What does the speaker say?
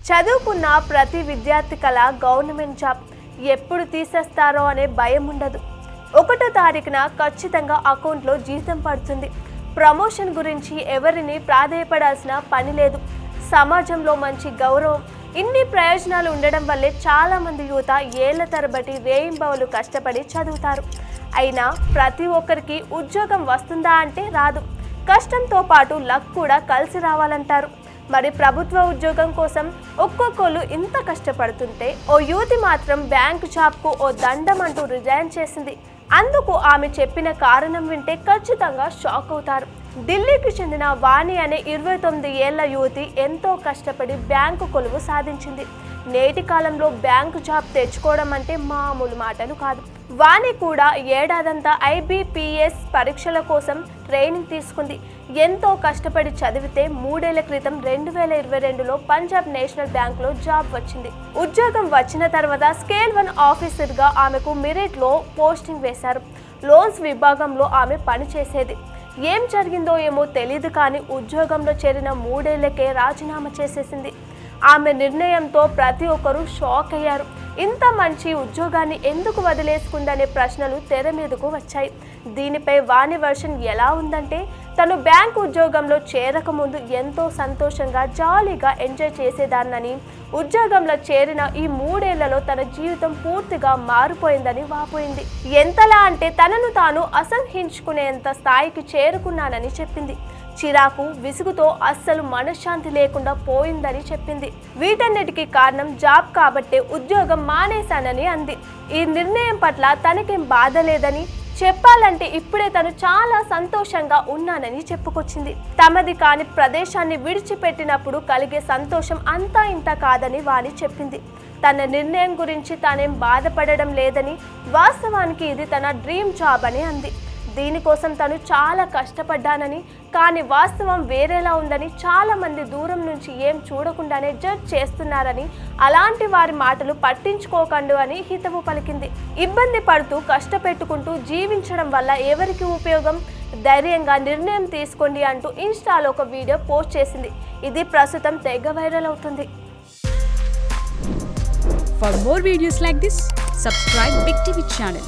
చదువుకున్న ప్రతి విద్యార్థి కల గవర్నమెంట్ జాబ్. ఎప్పుడు తీసేస్తారో అనే భయం ఉండదు. 1వ తారీఖున ఖచ్చితంగా అకౌంట్లో జీతం పడుతుంది. ప్రమోషన్ గురించి ఎవరిని ప్రాధేయపడాల్సిన పని లేదు. సమాజంలో మంచి గౌరవం, ఇన్ని ప్రయోజనాలు ఉండడం వల్లే చాలామంది యువత ఏళ్ల తరబడి రేయింబవలు కష్టపడి చదువుతారు. అయినా ప్రతి ఒక్కరికి ఉద్యోగం వస్తుందా అంటే రాదు. కష్టంతో పాటు లక్ కూడా కలిసి రావాలంటారు. మరి ప్రభుత్వ ఉద్యోగం కోసం ఒక్కొక్కరు ఇంత కష్టపడుతుంటే ఓ యువతి మాత్రం బ్యాంకు జాబ్కు ఓ దండం అంటూ రిజైన్ చేసింది. అందుకు ఆమె చెప్పిన కారణం వింటే ఖచ్చితంగా షాక్ అవుతారు. ఢిల్లీకి చెందిన వాణి అనే 29 ఏళ్ల యువతి ఎంతో కష్టపడి బ్యాంకు కొలువు సాధించింది. నేటి కాలంలో బ్యాంకు జాబ్ తెచ్చుకోవడం అంటే మామూలు మాటలు కాదు. వాణి కూడా ఏడాదంతా IBPS పరీక్షల కోసం ట్రైనింగ్ తీసుకుంది. ఎంతో కష్టపడి చదివితే 3 ఏళ్ల క్రితం 2022లో పంజాబ్ నేషనల్ బ్యాంకులో జాబ్ వచ్చింది. ఉద్యోగం వచ్చిన తర్వాత స్కేల్ 1 ఆఫీసర్గా ఆమెకు మెరిట్లో పోస్టింగ్ వేశారు. లోన్స్ విభాగంలో ఆమె పనిచేసేది. ఏం జరిగిందో ఏమో తెలియదు కానీ ఉద్యోగంలో చేరిన 3 ఏళ్లకే రాజీనామా చేసేసింది. ఆమె నిర్ణయంతో ప్రతి ఒక్కరూ షాక్ అయ్యారు. ఇంత మంచి ఉద్యోగాన్ని ఎందుకు వదిలేసుకుందనే ప్రశ్నలు తెర మీదకు వచ్చాయి. దీనిపై వాణి వర్షన్ ఎలా ఉందంటే, తను బ్యాంకు ఉద్యోగంలో చేరకముందు ఎంతో సంతోషంగా జాలీగా ఎంజాయ్ చేసేదాన్నని, ఉద్యోగంలో చేరిన ఈ 3 ఏళ్లలో తన జీవితం పూర్తిగా మారిపోయిందని వాపోయింది. ఎంతలా అంటే తనను తాను అసహ్యించుకునేంత స్థాయికి చేరుకున్నానని చెప్పింది. చిరాకు, విసుగుతో అస్సలు మనశ్శాంతి లేకుండా పోయిందని చెప్పింది. వీటన్నిటికీ కారణం జాబ్ కాబట్టే ఉద్యోగం మానేశానని అంది. ఈ నిర్ణయం పట్ల తనకేం బాధ లేదని, చెప్పాలంటే ఇప్పుడే తను చాలా సంతోషంగా ఉన్నానని చెప్పుకొచ్చింది. తమది కాని ప్రదేశాన్ని విడిచిపెట్టినప్పుడు కలిగే సంతోషం అంతా ఇంత కాదని వాణి చెప్పింది. తన నిర్ణయం గురించి తానేం బాధపడడం లేదని, వాస్తవానికి ఇది తన డ్రీమ్ జాబ్ అని అంది. దీనికోసం తను చాలా కష్టపడ్డానని, కానీ వాస్తవం వేరేలా ఉందని, చాలా మంది దూరం నుంచి ఏం చూడకుండానే జడ్జ్ చేస్తున్నారని, అలాంటి వారి మాటలు పట్టించుకోకండు అని హితవు పలికింది. ఇబ్బంది పడుతూ కష్టపెట్టుకుంటూ జీవించడం వల్ల ఎవరికి ఉపయోగం? ధైర్యంగా నిర్ణయం తీసుకోండి అంటూ ఇన్స్టాలో ఒక వీడియో పోస్ట్ చేసింది. ఇది ప్రస్తుతం తెగ వైరల్ అవుతుంది. For more videos like this, subscribe Big TV channel.